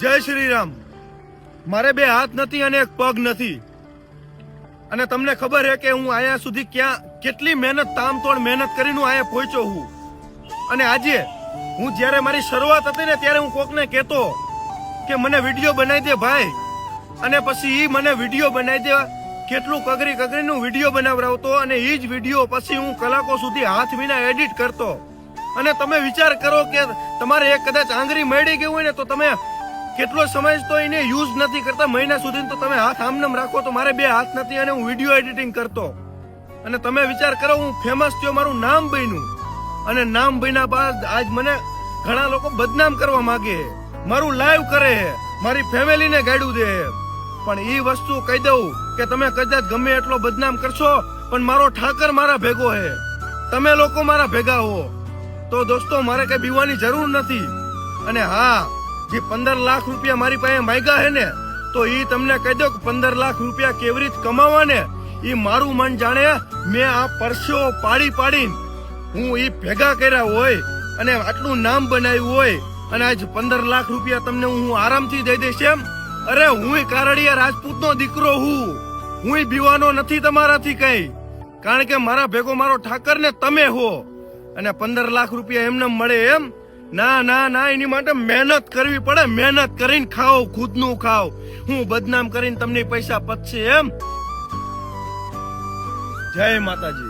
જય શ્રી રામ. મારે બે હાથ નથી અને એક પગ નથી, અને તમને ખબર છે કે હું આયા સુધી કેટલી મહેનત તામતોડ મહેનત કરીને આયા પહોંચ્યો હું. અને આજે હું જ્યારે મારી શરૂઆત હતી ને ત્યારે હું કોકને કહેતો કે મને વિડીયો બનાવી દે ભાઈ, અને પછી ઈ મને વિડીયો બનાવી દે, કેટલું કગરીનું વિડીયો બનાવડાવતો, અને એ જ વિડીયો પછી હું કલાકો સુધી હાથ વિના એડિટ કરતો. અને તમે વિચાર કરો કે તમારે એક કદાચ આંગળી મળી ગઈ હોય ને તો તમે કેટલો સમય તો એને યુઝ નથી કરતા, મહિના સુધી તો તમે હાથ આમનામ રાખો. તો મારે બે હાથ નથી અને હું વિડીયો એડિટિંગ કરતો. અને તમે વિચાર કરો હું ફેમસ થયો, મારું નામ બન્યું, અને નામ બન્યા બાદ આજ મને ઘણા લોકો બદનામ કરવા માંગે, મારું લાઈવ કરે, મારી ફેમિલીને ગાડું દે. પણ એ વસ્તુ કહી દઉં કે તમે કદાચ ગમે એટલો બદનામ કરશો પણ મારો ઠાકર મારા ભેગો હે, તમે લોકો મારા ભેગા હો. તો દોસ્તો મારે કઈ બીવાની જરૂર નથી. અને હા, જે 15 લાખ રૂપિયા મારી પાસે માંગ્યા હે ને, તો ઈ તમને કહી દો કે 15 લાખ રૂપિયા કેવી રીતે કમાવા ને ઈ મારું મન જાણે. મેં આ પરસ્યો પાડીને હું ઈ ભેગા કર્યા હોય અને આટલું નામ બનાવ્યું હોય, અને આજ 15 લાખ રૂપિયા તમને હું આરામથી દઈ દઈશ એમ. અરે હું કારડિયા રાજપૂત નો દીકરો હું બીવાનો નથી તમારાથી કઈ, કારણ કે મારા ભેગો મારો ઠાકર ને તમે હો. અને 15 લાખ રૂપિયા એમને મળે એમ? ના ના ના, એની માટે મહેનત કરવી પડે, મહેનત કરીને ખાઓ, ખુદનું ખાઓ. હું બદનામ કરીને તમને પૈસા પતશે એમ? જય માતાજી.